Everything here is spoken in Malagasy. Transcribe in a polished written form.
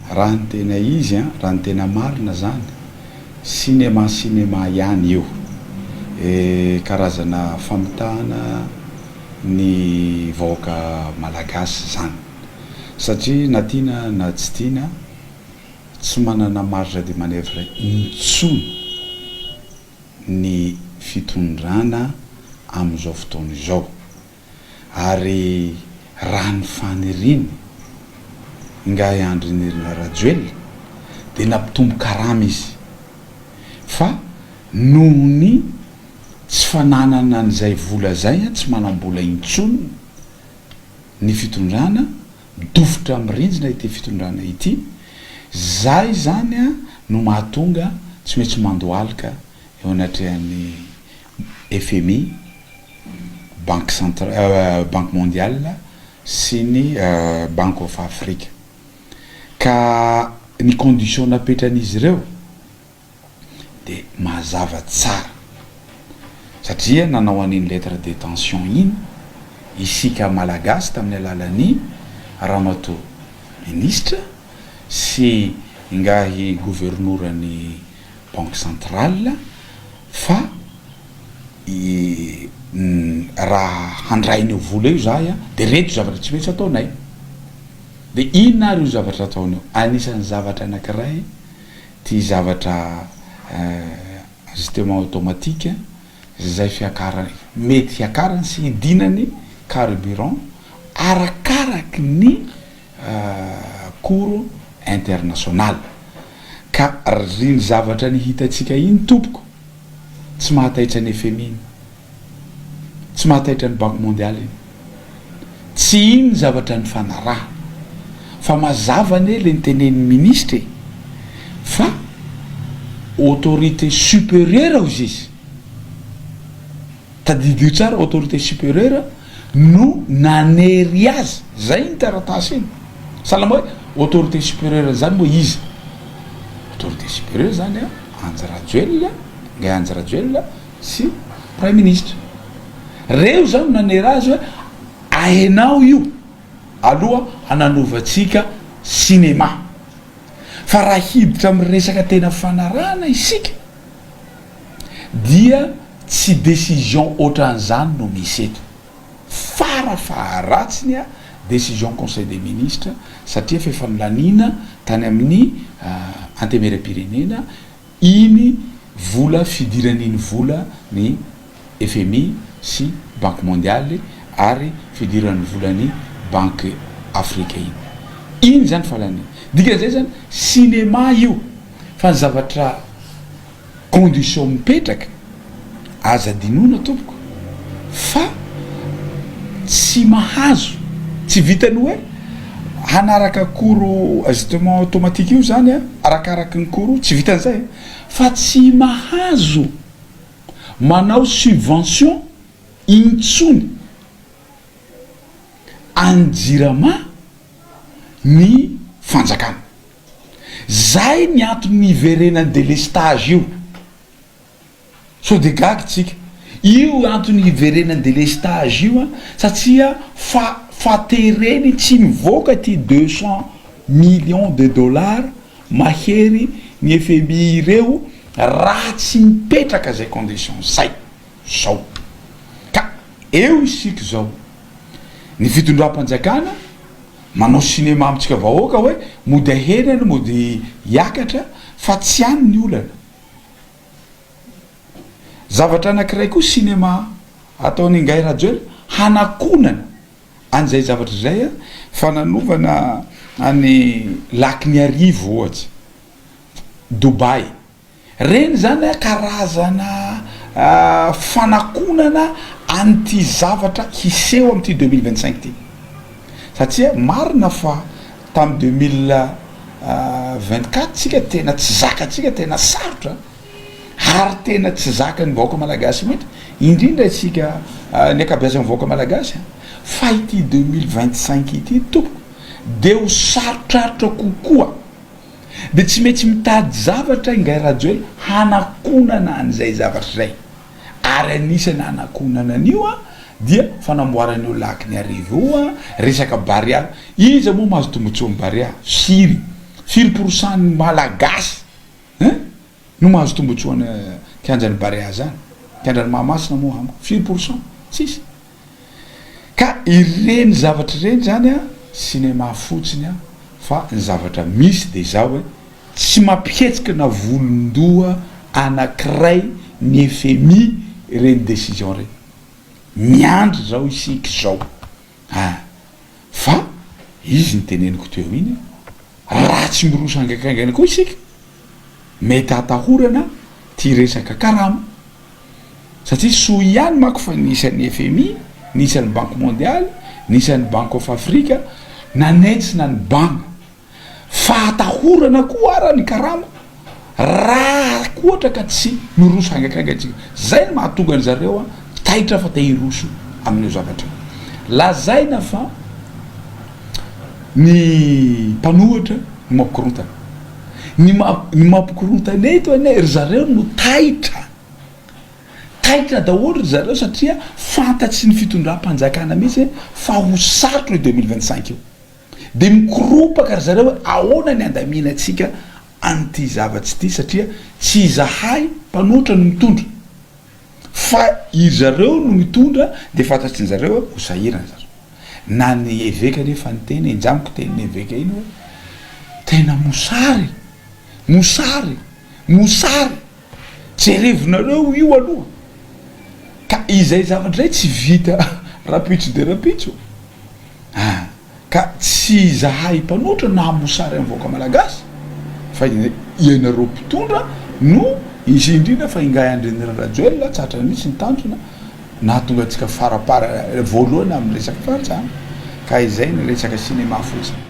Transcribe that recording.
raha ny tena izy a raha ny tena marina zany cinéma ihany io karazana famitahana ny vahoaka malagasy zany satria na tiana na tsy tiana tsy manana marge de manœuvre intsony ny fitondrana am'izao fotoana izao ary raha ny faniriny nga iandrinirina rajoelina de nampitombo karama izy fa noho ny tsy fananana an'izay vola zay a tsy manam-bola intsony ny fitondrana midofotra amin'ny rindrina ity fitondrana ity zay zany a no mahatonga tsy maintsy mandoalika eo anatrehan'ny FMI banque centrale banque mondiale sy ny Banque of Africa ka ny condition napetran'izy ireo de mazava tsara satria nanao an'iny lettre de tension iny isika malagasy tamin'ny alalan'ny ramatoa ministre sy ngahy gouvernoran'ny banque centrale fa raha handrainy vola io zay a de reto zavatra tsy maintsy ataonay de inona ary io zavatra ataonao anisan'ny zavatra anankiray ty zavatra système automatique zay fiakarany mety hiakarany sy hidinany carburant arakaraky ny cours international ka riny zavatra ny hitatsika iny tompoko tsy mahataitra ny FMI iny tsy mahataitra ny banque mondiale iny tsy iny zavatra ny fanaraha fa mazava ny le nitenen'ny ministre fa autorité supérieure izy izy tadidio tsara autorité supérieure no nanery azy zay ny taratasy iny salama hoe autorité supérieure zany moa izy autorité supérieure zany a Anjy Rajoelina nga Anjy Rajoelina sy prime ministre reo zany nanery azy hoe ahenao io aloha ananovantsika cinéma fa raha hiditra amin'ny resaka tena fanarahana isika dia tsy décision ohatran'izany no misy eto farafaharatsiny a décision conseil des ministres satria fefanolaniana tany amin'ny antemeram-pirenena iny vola fidiran'iny vola ny FMI sy banque mondiale ary fidiran'ny volany banque africaine iny zany falany dikan'izay zany cinéma io fa ny zavatra condition mipetraka aza dinona tompoko fa tsy mahazo tsy vitany hoe hanaraka koro ajustement automatique io zany a arakaraky ny koro tsy vitan'izay fa tsy mahazo manao subvention intsony anjirama ny fanjakana zay ny antony iverenany délestage io so de gagy tsika io antony iverenany délestage io a satria fatereny tsy mivoaka ty 200 millions de dollars mahery ny FMI ireo raha tsy mipetraka zay condition zay zao ka eo isika zao ny fitondram-panjakana manao cinéma amitsika vahoaka hoe mody ahenana mody hiakatra fa tsy any ny olana zavatra anankiray koa cinéma ataony Ngay Rajoelina hanakonana an'izay zavatra zay a fananovana any laky arivo ohatsy Dubai reny zany a karazana fanakonana an'ty zavatra hiseho am'ty 2025 ty satria marina fa tam 2024 tsika tena tsy zakatsika tena sarotra ary tena tsy zaka ny vahoaka malagasy mihitsy indrindra itsika ny akabiazan'ny vahoaka malagasy fa ity 2025 ity tompoko de ho sarotrarotra kokoa de tsy maintsy mitady zavatra Ngay Rajoelina hanakonana an'izay zavatra zay ary anisany hanakonana an'io a dia fanamboaran'io laky ny arivo io a resaka baria izy moa mahazo tombotsoa amin'ny baria siry 5% ny malagasy no mahazo tombotsoana kianjany barea zany kiandrany mahamasina moa amiko 5% tsisy ka ireny zavatra ireny zany a cinéma fotsiny a fa ny zavatra misy de zao hoe tsy mampihetsika na volondoha anankiray ny FMI reny décision reny miandry zao isika zao fa izy ny teneniko teo iny raha tsy miroso angakaingana koa isika mety atahorana ty resaka karama satria soa ihany mako fa nisan'ny FMI nisan'ny banque mondiale nisan'ny banque of Afrique nanetsy na ny banque fa atahorana koa ara ny karama raha koatra ka tsy miroso angakaingatsika zay ny mahatonga ny zareo a taitra fa te hiroso amin'io zavatra lazaina fa ny mpanohatra ny mampikorontana ny mampikorontana eto ane ry zareo no taitra daholo ry zareo satria fantatsy ny fitondram-panjakana mihitsy fa ho sarotro 2025 io de mikoropaka ry zareo hoe ahoana ny andaminatsika an'ity zavatsy ity satria tsy zahay mpanohatra no mitondra fa iry zareo no mitondra de fantatsy ny zareo ho sahirana zareo na ny eveka nefa ny teny enjamiko teniny eveka iny hoe tena mosary jerevinareo io aloha ka izay zavatra zay tsy vita rapitso de rapitso ka tsy zahay mpanohatra na mosary amin'ny voaka malagasy fa ianareo mpitondra no izy indrindra fa ingay andreny rajoela tsatra mihitsy ny tanjona na tonga atsika farapara voalohany amin'ny resaka fahatsana ka izay ny resaka cinéma fotsiny